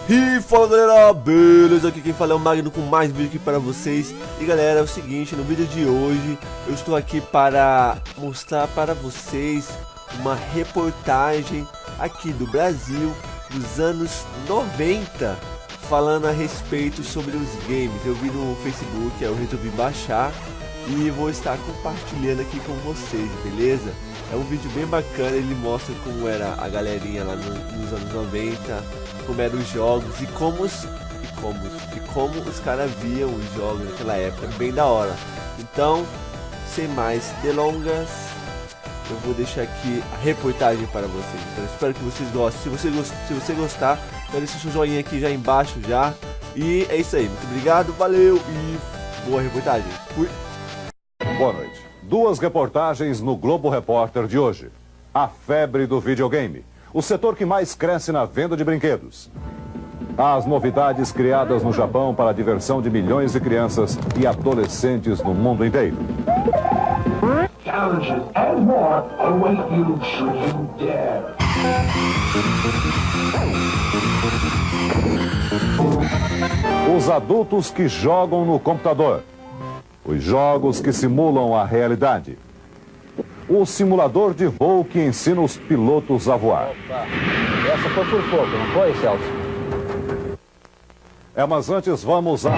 E fala galera, beleza? Aqui quem fala é o Magno com mais vídeo aqui para vocês. E galera, é o seguinte, no vídeo de hoje eu estou aqui para mostrar para vocês uma reportagem aqui do Brasil dos anos 90, falando a respeito sobre os games. Eu vi no Facebook, eu resolvi baixar e vou estar compartilhando aqui com vocês, beleza? É um vídeo bem bacana, ele mostra como era a galerinha lá nos anos 90, como eram os jogos e como os caras viam os jogos naquela época, bem da hora. Então, sem mais delongas, eu vou deixar aqui a reportagem para vocês. Então, espero que vocês gostem. Se você gostar, então deixa o seu joinha aqui já embaixo já. E é isso aí, muito obrigado, valeu e boa reportagem. Fui. Boa noite. Duas reportagens no Globo Repórter de hoje. A febre do videogame, o setor que mais cresce na venda de brinquedos. As novidades criadas no Japão para a diversão de milhões de crianças e adolescentes no mundo inteiro. Challenges and more await you should you dare. Os adultos que jogam no computador. Os jogos que simulam a realidade. O simulador de voo que ensina os pilotos a voar. Essa foi por pouco, não foi, Celso? Mas antes vamos a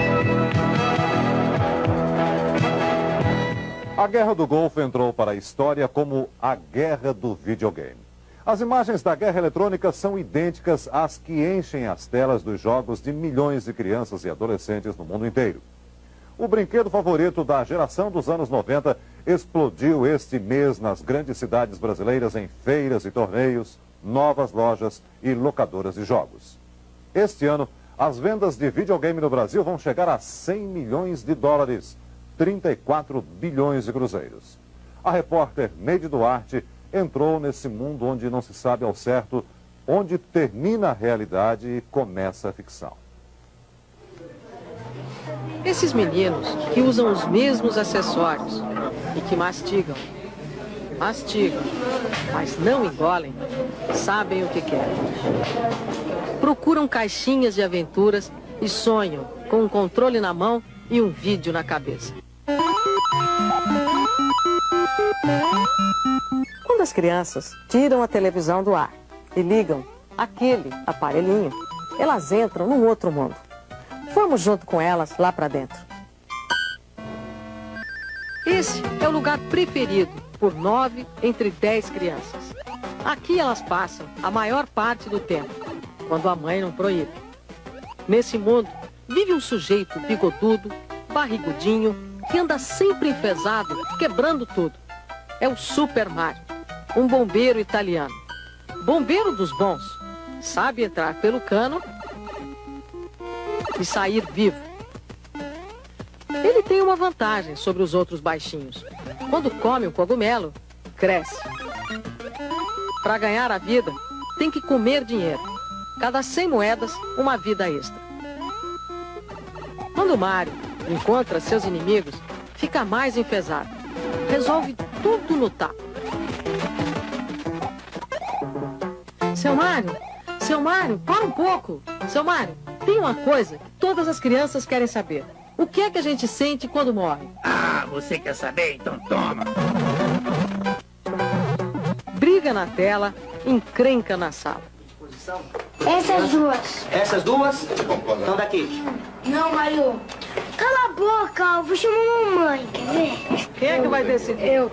Guerra do Golfo entrou para a história como a guerra do videogame. As imagens da guerra eletrônica são idênticas às que enchem as telas dos jogos de milhões de crianças e adolescentes no mundo inteiro. O brinquedo favorito da geração dos anos 90 explodiu este mês nas grandes cidades brasileiras em feiras e torneios, novas lojas e locadoras de jogos. Este ano, as vendas de videogame no Brasil vão chegar a 100 milhões de dólares, 34 bilhões de cruzeiros. A repórter Neide Duarte entrou nesse mundo onde não se sabe ao certo onde termina a realidade e começa a ficção. Esses meninos que usam os mesmos acessórios e que mastigam, mas não engolem, sabem o que querem. Procuram caixinhas de aventuras e sonham com um controle na mão e um vídeo na cabeça. Quando as crianças tiram a televisão do ar e ligam aquele aparelhinho, elas entram num outro mundo. Vamos junto com elas lá pra dentro. Esse é o lugar preferido por 9 entre 10 crianças. Aqui elas passam a maior parte do tempo, quando a mãe não proíbe. Nesse mundo, vive um sujeito bigodudo, barrigudinho, que anda sempre enfesado, quebrando tudo. É o Super Mario, um bombeiro italiano. Bombeiro dos bons. Sabe entrar pelo cano e sair vivo. Ele tem uma vantagem sobre os outros baixinhos. Quando come um cogumelo, cresce. Para ganhar a vida, tem que comer dinheiro. Cada 100 moedas, uma vida extra. Quando Mario encontra seus inimigos, fica mais enfesado. Resolve tudo no taco. Seu Mario, para um pouco. Seu Mario, tem uma coisa que todas as crianças querem saber. O que é que a gente sente quando morre? Ah, você quer saber? Então toma. Briga na tela, encrenca na sala. Essas duas. Essas duas estão daqui. Não, Mario. Cala a boca, eu vou chamar a mamãe, quer ver? Quem é que vai decidir? Eu.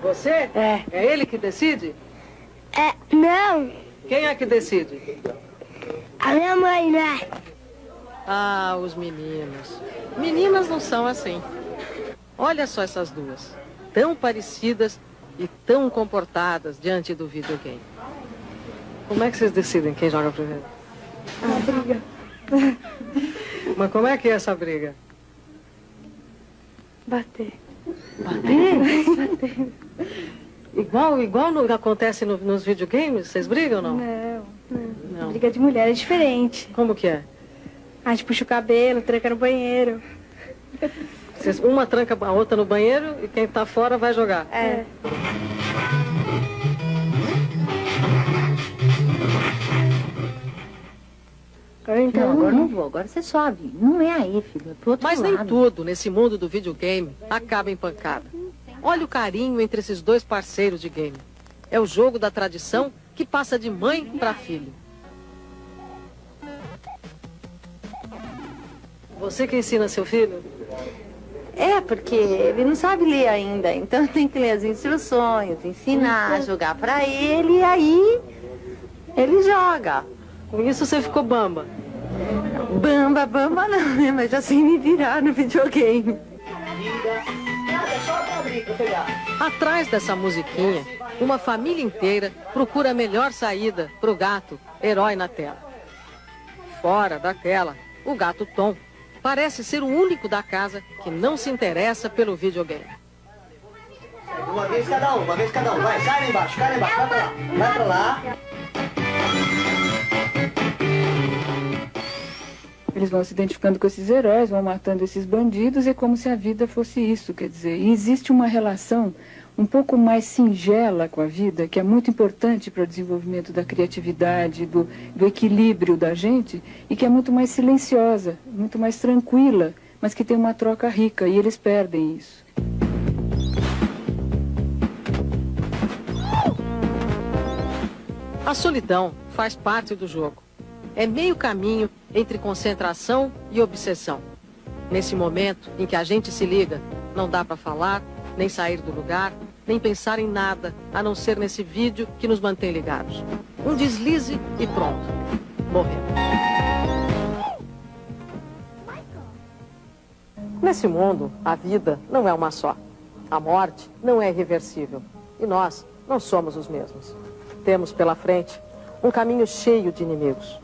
Você? É. É ele que decide? Não, Quem é que decide? a minha mãe, né? Ah, os meninos. Meninas não são assim. Olha só essas duas. Tão parecidas e tão comportadas diante do videogame. Como é que vocês decidem quem joga primeiro? A briga. Mas como é que é essa briga? Bater. Bater? Igual acontece nos videogames? Vocês brigam ou não? Não. Briga de mulher é diferente. Como que é? A gente puxa o cabelo, tranca no banheiro. Uma tranca a outra no banheiro e quem tá fora vai jogar. É. agora você sobe. Não é aí, filho, é pro outro Mas lado. nem tudo nesse mundo do videogame acaba em pancada. Olha o carinho entre esses dois parceiros de game. É o jogo da tradição que passa de mãe para filho. Você que ensina seu filho? É, porque ele não sabe ler ainda, então tem que ler as instruções, ensinar, jogar pra ele, e aí ele joga. Com isso você ficou bamba. Bamba não, né? Mas já sei me virar no videogame. Atrás dessa musiquinha, uma família inteira procura a melhor saída pro gato, herói na tela. Fora da tela, o gato Tom parece ser o único da casa que não se interessa pelo videogame. Uma vez cada um. Vai, cai lá embaixo, vai pra lá. Vai pra lá. Eles vão se identificando com esses heróis, vão matando esses bandidos, é como se a vida fosse isso, quer dizer. E existe uma relação um pouco mais singela com a vida, que é muito importante para o desenvolvimento da criatividade, do equilíbrio da gente, e que é muito mais silenciosa, muito mais tranquila, mas que tem uma troca rica, e eles perdem isso. A solidão faz parte do jogo. É meio caminho entre concentração e obsessão. Nesse momento em que a gente se liga, não dá para falar, nem sair do lugar, nem pensar em nada, a não ser nesse vídeo que nos mantém ligados. Um deslize e pronto. Morreu. Nesse mundo, a vida não é uma só. A morte não é irreversível. E nós não somos os mesmos. Temos pela frente um caminho cheio de inimigos.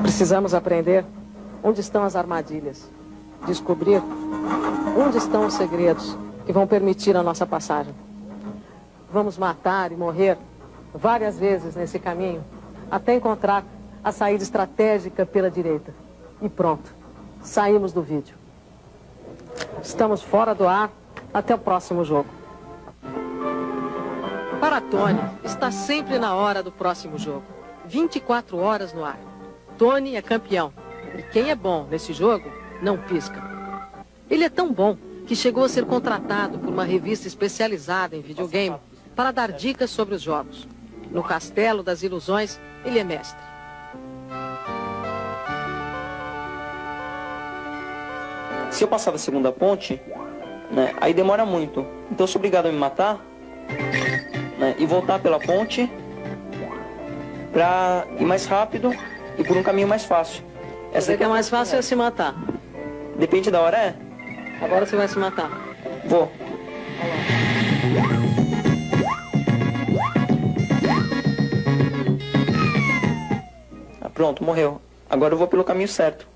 Precisamos aprender onde estão as armadilhas, descobrir onde estão os segredos que vão permitir a nossa passagem. Vamos matar e morrer várias vezes nesse caminho, até encontrar a saída estratégica pela direita. E pronto, saímos do vídeo. Estamos fora do ar, até o próximo jogo. Para Tony, está sempre na hora do próximo jogo. 24 horas no ar. Tony é campeão. E quem é bom nesse jogo, não pisca. Ele é tão bom que chegou a ser contratado por uma revista especializada em videogame para dar dicas sobre os jogos. No Castelo das Ilusões, ele é mestre. Se eu passar da segunda ponte, né, aí demora muito. Então eu sou obrigado a me matar, né, e voltar pela ponte para ir mais rápido e por um caminho mais fácil. Essa que é mais fácil é se matar. Depende da hora, é? Agora você vai se matar. Vou. Ah, pronto, morreu. Agora eu vou pelo caminho certo.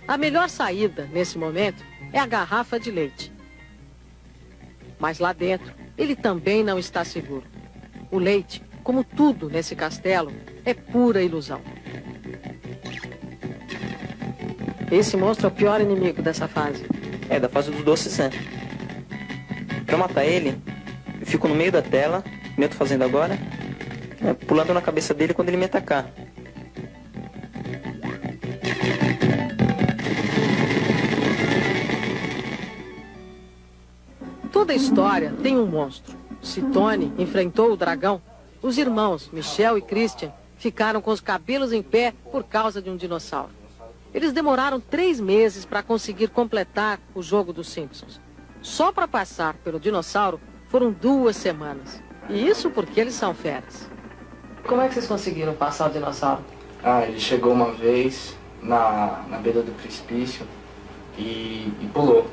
A melhor saída, nesse momento, é a garrafa de leite. Mas lá dentro, ele também não está seguro. O leite, como tudo nesse castelo, é pura ilusão. Esse monstro é o pior inimigo dessa fase. É, da fase dos doces, né? Pra matar ele, eu fico no meio da tela, como eu tô fazendo agora, né, pulando na cabeça dele quando ele me atacar. Toda história tem um monstro. Se Tony enfrentou o dragão, os irmãos Michel e Christian ficaram com os cabelos em pé por causa de um dinossauro. Eles demoraram 3 meses para conseguir completar o jogo dos Simpsons. Só para passar pelo dinossauro foram 2 semanas. E isso porque eles são feras. Como é que vocês conseguiram passar o dinossauro? Ele chegou uma vez na beira do precipício e pulou.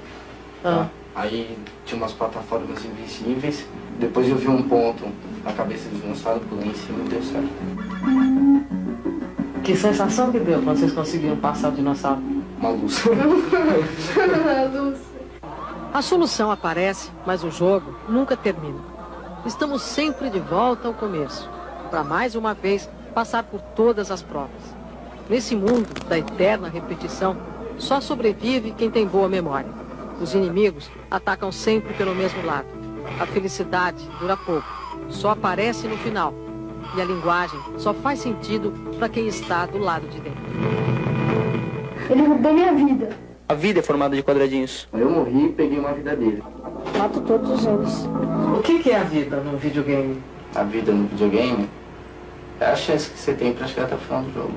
Tá? Aí tinha umas plataformas invisíveis. Depois eu vi um ponto na cabeça do dinossauro, pulei em cima e deu certo. Que sensação que deu quando vocês conseguiram passar o dinossauro? Uma luz. A solução aparece, mas o jogo nunca termina. Estamos sempre de volta ao começo, para mais uma vez passar por todas as provas. Nesse mundo da eterna repetição, só sobrevive quem tem boa memória. Os inimigos atacam sempre pelo mesmo lado. A felicidade dura pouco, só aparece no final. e a linguagem só faz sentido para quem está do lado de dentro. Ele roubou minha vida. A vida é formada de quadradinhos. Eu morri e peguei uma vida dele. Mato todos eles. O que é a vida num videogame? A vida no videogame é a chance que você tem pra chegar até o final do jogo.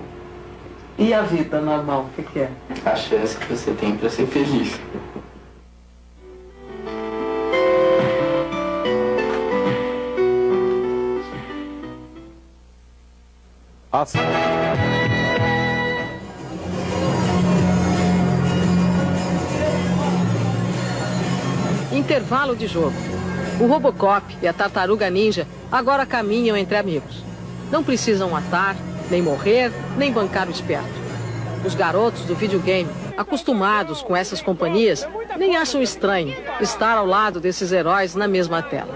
E a vida normal, o que é? A chance que você tem pra ser feliz. Ação. Intervalo de jogo. O Robocop e a Tartaruga Ninja agora caminham entre amigos. Não precisam matar, nem morrer, nem bancar o esperto. Os garotos do videogame, acostumados com essas companhias, nem acham estranho estar ao lado desses heróis na mesma tela.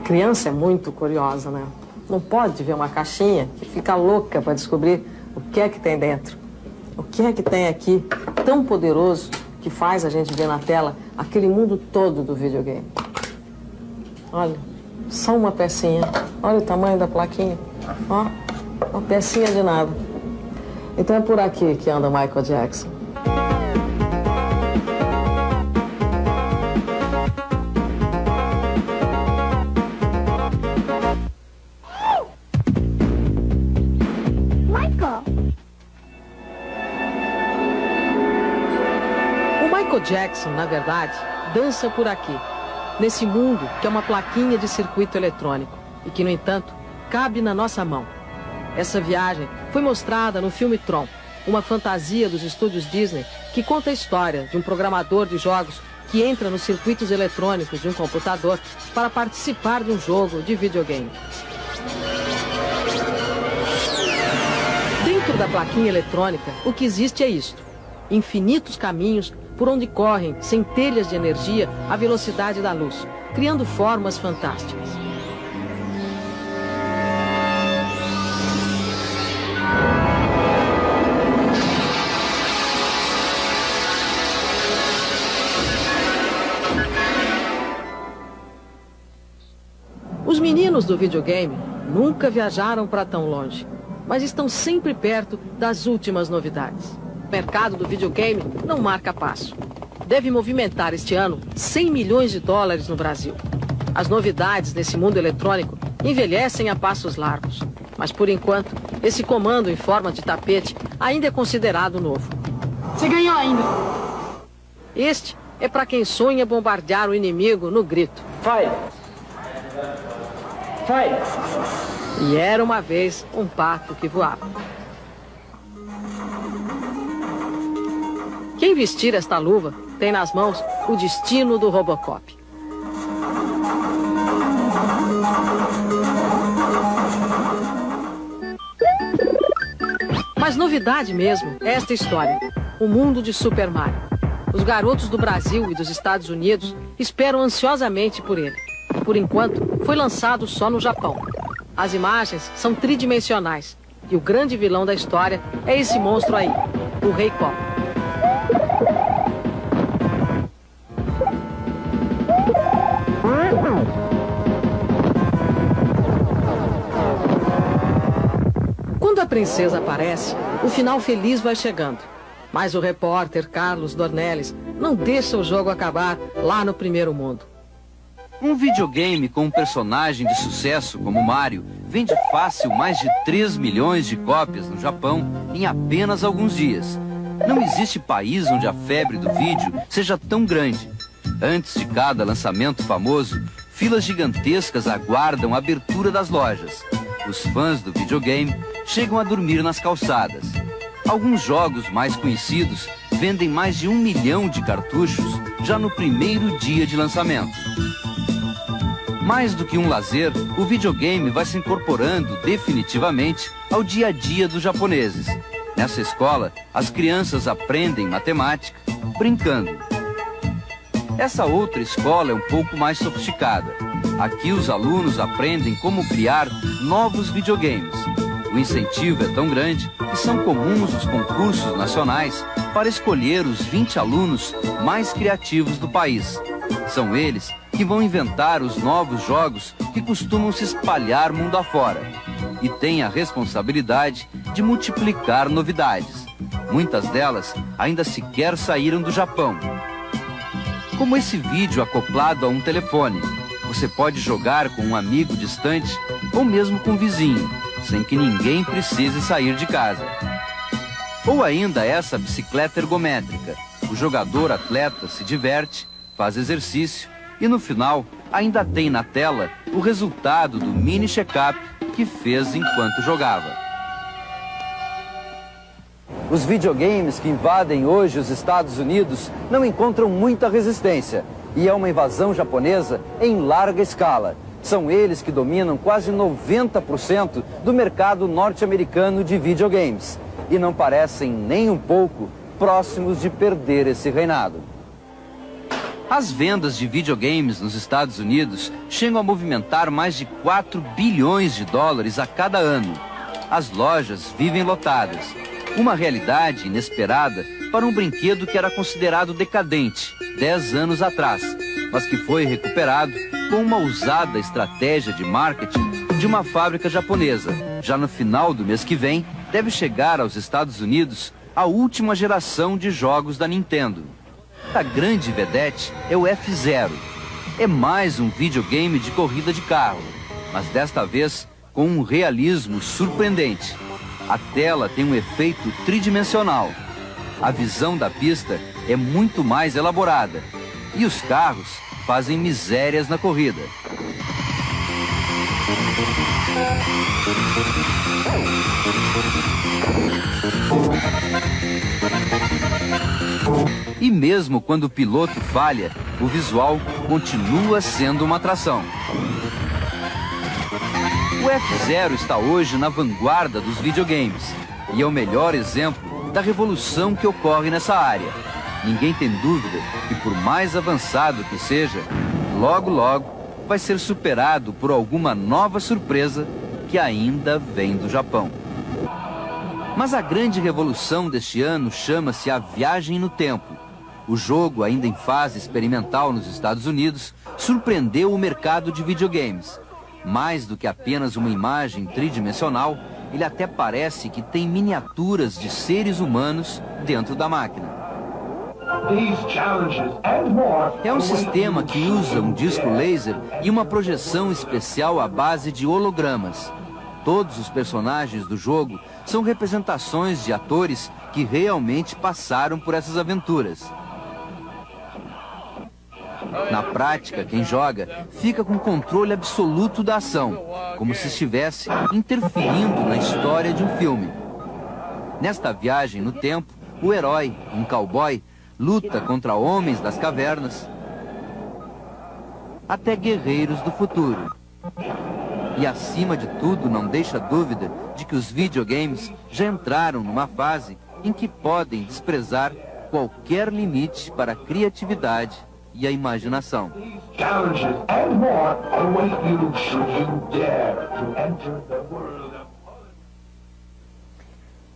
Criança é muito curiosa, né? Não pode ver uma caixinha e ficar louca para descobrir o que é que tem dentro. O que é que tem aqui tão poderoso que faz a gente ver na tela aquele mundo todo do videogame? Olha, só uma pecinha. Olha o tamanho da plaquinha. Ó, uma pecinha de nada. Então é por aqui que anda Michael Jackson. Michael Jackson, na verdade, dança por aqui, nesse mundo que é uma plaquinha de circuito eletrônico e que, no entanto, cabe na nossa mão. Essa viagem foi mostrada no filme Tron, uma fantasia dos estúdios Disney que conta a história de um programador de jogos que entra nos circuitos eletrônicos de um computador para participar de um jogo de videogame. Dentro da plaquinha eletrônica, o que existe é isto: infinitos caminhos por onde correm centelhas de energia à velocidade da luz, criando formas fantásticas. Os meninos do videogame nunca viajaram para tão longe, mas estão sempre perto das últimas novidades. O mercado do videogame não marca passo. Deve movimentar este ano 100 milhões de dólares no Brasil. As novidades nesse mundo eletrônico envelhecem a passos largos. Mas, por enquanto, esse comando em forma de tapete ainda é considerado novo. Você ganhou ainda. Este é para quem sonha bombardear o inimigo no grito: Vai! Vai! E era uma vez um pato que voava. Quem vestir esta luva tem nas mãos o destino do Robocop. Mas novidade mesmo é esta história: o mundo de Super Mario. Os garotos do Brasil e dos Estados Unidos esperam ansiosamente por ele. Por enquanto, foi lançado só no Japão. As imagens são tridimensionais e o grande vilão da história é esse monstro aí, o Rei Copa. Quando a princesa aparece, o final feliz vai chegando. Mas o repórter Carlos Dornelles não deixa o jogo acabar lá no primeiro mundo. Um videogame com um personagem de sucesso como Mario vende fácil mais de 3 milhões de cópias no Japão em apenas alguns dias. Não existe país onde a febre do vídeo seja tão grande. Antes de cada lançamento famoso, filas gigantescas aguardam a abertura das lojas. Os fãs do videogame chegam a dormir nas calçadas. Alguns jogos mais conhecidos vendem mais de 1 milhão de cartuchos já no primeiro dia de lançamento. Mais do que um lazer, o videogame vai se incorporando definitivamente ao dia a dia dos japoneses. Nessa escola, as crianças aprendem matemática brincando. Essa outra escola é um pouco mais sofisticada. Aqui os alunos aprendem como criar novos videogames. O incentivo é tão grande que são comuns os concursos nacionais para escolher os 20 alunos mais criativos do país. São eles que vão inventar os novos jogos que costumam se espalhar mundo afora. E têm a responsabilidade de multiplicar novidades. Muitas delas ainda sequer saíram do Japão. Como esse vídeo acoplado a um telefone. Você pode jogar com um amigo distante ou mesmo com um vizinho, sem que ninguém precise sair de casa. Ou ainda essa bicicleta ergométrica. O jogador atleta se diverte, faz exercício e no final ainda tem na tela o resultado do mini check-up que fez enquanto jogava. Os videogames que invadem hoje os Estados Unidos não encontram muita resistência. E é uma invasão japonesa em larga escala. São eles que dominam quase 90% do mercado norte-americano de videogames. E não parecem nem um pouco próximos de perder esse reinado. As vendas de videogames nos Estados Unidos chegam a movimentar mais de 4 bilhões de dólares a cada ano. As lojas vivem lotadas. Uma realidade inesperada para um brinquedo que era considerado decadente 10 anos atrás, mas que foi recuperado com uma ousada estratégia de marketing de uma fábrica japonesa. Já no final do mês que vem, deve chegar aos Estados Unidos a última geração de jogos da Nintendo. A grande vedete é o F-Zero. É mais um videogame de corrida de carro, mas desta vez com um realismo surpreendente. A tela tem um efeito tridimensional. A visão da pista é muito mais elaborada. E os carros fazem misérias na corrida. E mesmo quando o piloto falha, o visual continua sendo uma atração. O F-Zero está hoje na vanguarda dos videogames e é o melhor exemplo da revolução que ocorre nessa área. Ninguém tem dúvida que, por mais avançado que seja, logo logo vai ser superado por alguma nova surpresa que ainda vem do Japão. Mas a grande revolução deste ano chama-se A Viagem no Tempo. O jogo, ainda em fase experimental nos Estados Unidos, surpreendeu o mercado de videogames. Mais do que apenas uma imagem tridimensional, ele até parece que tem miniaturas de seres humanos dentro da máquina. É um sistema que usa um disco laser e uma projeção especial à base de hologramas. Todos os personagens do jogo são representações de atores que realmente passaram por essas aventuras. Na prática, quem joga fica com controle absoluto da ação, como se estivesse interferindo na história de um filme. Nesta viagem no tempo, o herói, um cowboy, luta contra homens das cavernas, até guerreiros do futuro. E acima de tudo, não deixa dúvida de que os videogames já entraram numa fase em que podem desprezar qualquer limite para a criatividade e a imaginação.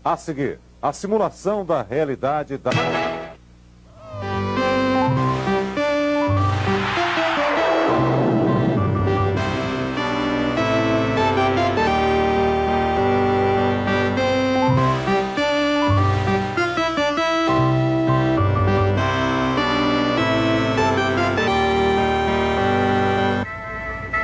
A seguir, a simulação da realidade da...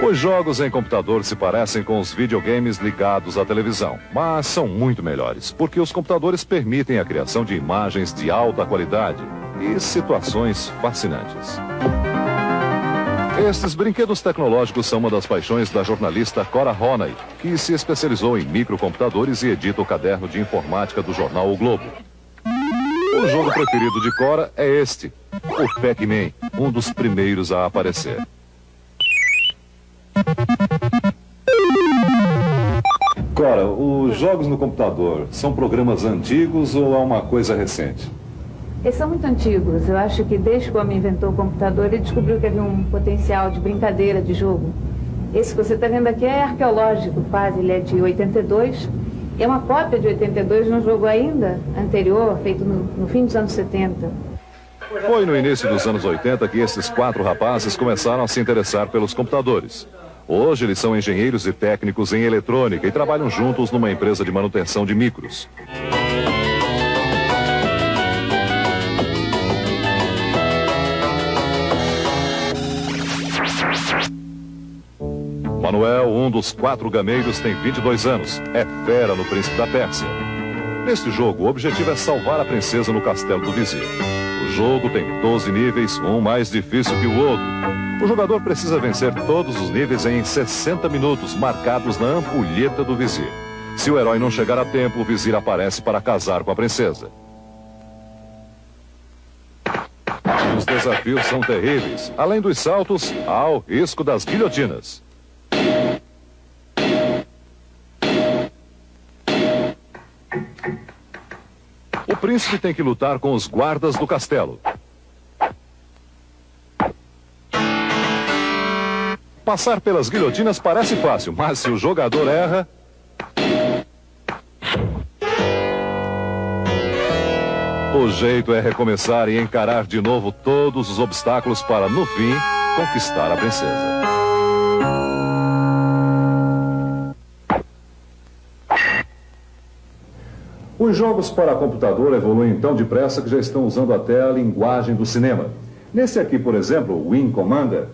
Os jogos em computador se parecem com os videogames ligados à televisão, mas são muito melhores, porque os computadores permitem a criação de imagens de alta qualidade e situações fascinantes. Estes brinquedos tecnológicos são uma das paixões da jornalista Cora Ronay, que se especializou em microcomputadores e edita o caderno de informática do jornal O Globo. O jogo preferido de Cora é este, o Pac-Man, um dos primeiros a aparecer. Cora, os jogos no computador são programas antigos ou é uma coisa recente? Eles são muito antigos. Eu acho que desde que o homem inventou o computador, ele descobriu que havia um potencial de brincadeira, de jogo. Esse que você está vendo aqui é arqueológico, quase. Ele é de 82. É uma cópia de 82 de um jogo ainda anterior, feito no fim dos anos 70. Foi no início dos anos 80 que esses 4 rapazes começaram a se interessar pelos computadores. Hoje eles são engenheiros e técnicos em eletrônica e trabalham juntos numa empresa de manutenção de micros. Manuel, um dos 4 gameiros, tem 22 anos. É fera no Príncipe da Pérsia. Neste jogo, o objetivo é salvar a princesa no castelo do vizir. O jogo tem 12 níveis, um mais difícil que o outro. O jogador precisa vencer todos os níveis em 60 minutos, marcados na ampulheta do vizir. Se o herói não chegar a tempo, o vizir aparece para casar com a princesa. Os desafios são terríveis. Além dos saltos, há o risco das guilhotinas. O príncipe tem que lutar com os guardas do castelo. Passar pelas guilhotinas parece fácil, mas se o jogador erra... O jeito é recomeçar e encarar de novo todos os obstáculos para, no fim, conquistar a princesa. Os jogos para computador evoluem tão depressa que já estão usando até a linguagem do cinema. Nesse aqui, por exemplo, o Wing Commander,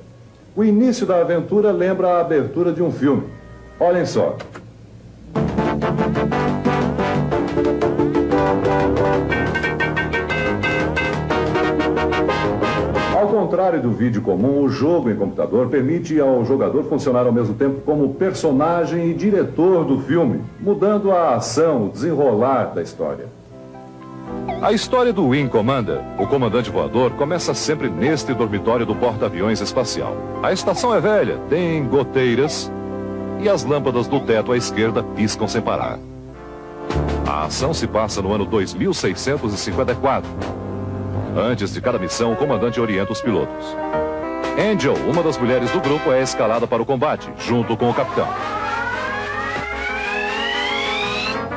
o início da aventura lembra a abertura de um filme. Olhem só. Ao contrário do vídeo comum, o jogo em computador permite ao jogador funcionar ao mesmo tempo como personagem e diretor do filme, mudando a ação, o desenrolar da história. A história do Wing Commander, o comandante voador, começa sempre neste dormitório do porta-aviões espacial. A estação é velha, tem goteiras e as lâmpadas do teto à esquerda piscam sem parar. A ação se passa no ano 2654. Antes de cada missão, o comandante orienta os pilotos. Angel, uma das mulheres do grupo, é escalada para o combate, junto com o capitão.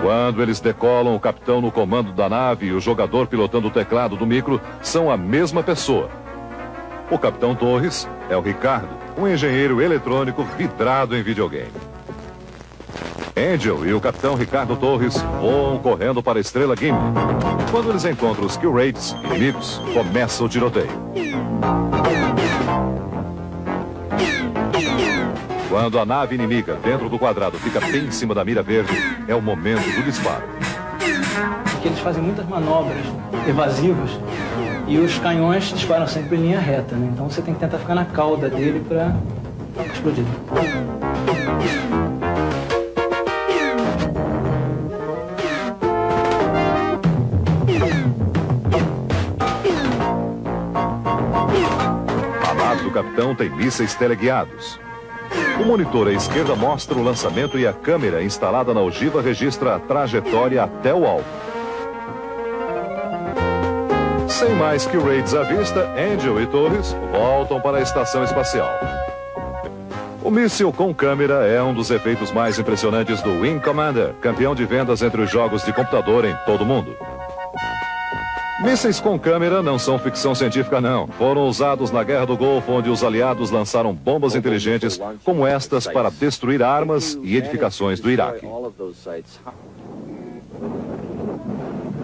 Quando eles decolam, o capitão no comando da nave e o jogador pilotando o teclado do micro são a mesma pessoa. O capitão Torres é o Ricardo, um engenheiro eletrônico vidrado em videogame. Angel e o capitão Ricardo Torres voam correndo para a estrela Gimli. Quando eles encontram os Kill-Raids inimigos, começa o tiroteio. Quando a nave inimiga dentro do quadrado fica bem em cima da mira verde, é o momento do disparo. Porque eles fazem muitas manobras evasivas e os canhões disparam sempre em linha reta, né? Então você tem que tentar ficar na cauda dele para explodir. A nave do capitão tem mísseis teleguiados. O monitor à esquerda mostra o lançamento e a câmera instalada na ogiva registra a trajetória até o alvo. Sem mais que raids à vista, Angel e Torres voltam para a estação espacial. O míssil com câmera é um dos efeitos mais impressionantes do Wing Commander, campeão de vendas entre os jogos de computador em todo o mundo. Mísseis com câmera não são ficção científica, não. Foram usados na Guerra do Golfo, onde os aliados lançaram bombas inteligentes como estas para destruir armas e edificações do Iraque.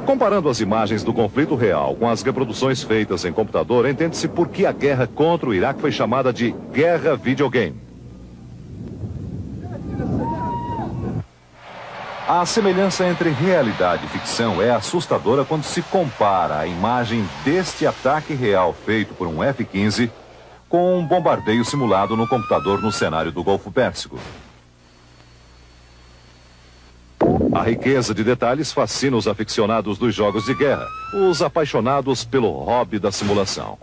Comparando as imagens do conflito real com as reproduções feitas em computador, entende-se por que a guerra contra o Iraque foi chamada de Guerra Videogame. A semelhança entre realidade e ficção é assustadora quando se compara a imagem deste ataque real feito por um F-15 com um bombardeio simulado no computador no cenário do Golfo Pérsico. A riqueza de detalhes fascina os aficionados dos jogos de guerra, os apaixonados pelo hobby da simulação.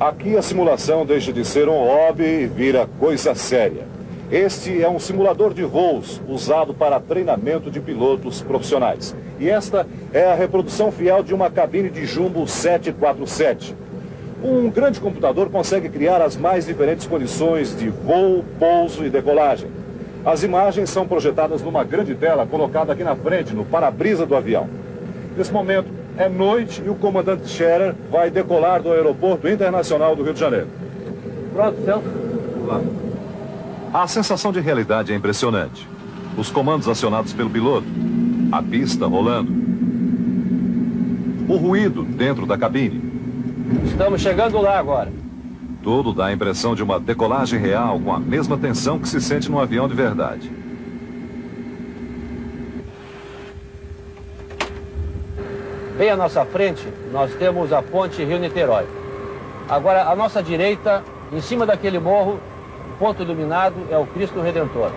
Aqui a simulação deixa de ser um hobby e vira coisa séria. Este é um simulador de voos usado para treinamento de pilotos profissionais. E esta é a reprodução fiel de uma cabine de jumbo 747. Um grande computador consegue criar as mais diferentes condições de voo, pouso e decolagem. As imagens são projetadas numa grande tela colocada aqui na frente, no para-brisa do avião. Nesse momento, é noite e o comandante Scherer vai decolar do Aeroporto Internacional do Rio de Janeiro. Pronto, Celso. A sensação de realidade é impressionante. Os comandos acionados pelo piloto, a pista rolando, o ruído dentro da cabine. Estamos chegando lá agora. Tudo dá a impressão de uma decolagem real, com a mesma tensão que se sente num avião de verdade. Bem à nossa frente, nós temos a ponte Rio-Niterói. Agora, à nossa direita, em cima daquele morro, o ponto iluminado é o Cristo Redentor.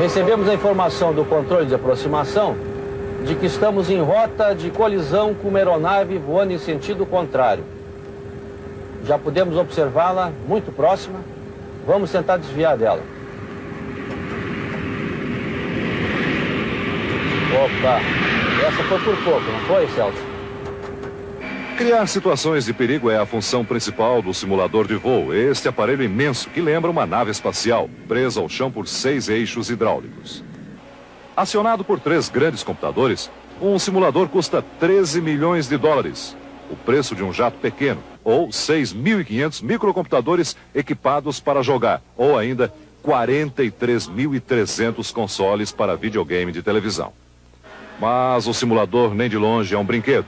Recebemos a informação do controle de aproximação de que estamos em rota de colisão com uma aeronave voando em sentido contrário. Já podemos observá-la muito próxima. Vamos tentar desviar dela. Opa, essa foi por pouco, não foi, Celso? Criar situações de perigo é a função principal do simulador de voo. Este aparelho imenso que lembra uma nave espacial, presa ao chão por 6 eixos hidráulicos. Acionado por 3 grandes computadores, um simulador custa 13 milhões de dólares, o preço de um jato pequeno, ou 6.500 microcomputadores equipados para jogar, ou ainda 43.300 consoles para videogame de televisão. Mas o simulador nem de longe é um brinquedo.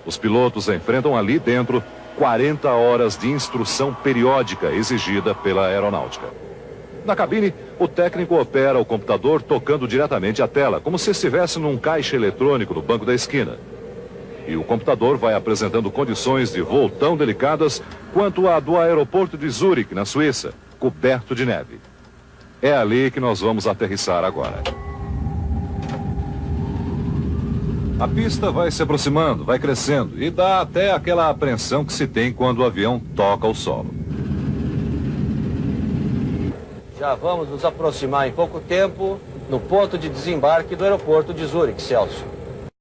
Os pilotos enfrentam ali dentro 40 horas de instrução periódica exigida pela aeronáutica. Na cabine, o técnico opera o computador tocando diretamente a tela, como se estivesse num caixa eletrônico no banco da esquina. E o computador vai apresentando condições de voo tão delicadas quanto a do aeroporto de Zurique, na Suíça, coberto de neve. É ali que nós vamos aterrissar agora. A pista vai se aproximando, vai crescendo e dá até aquela apreensão que se tem quando o avião toca o solo. Já vamos nos aproximar em pouco tempo no ponto de desembarque do aeroporto de Zurique, Celso.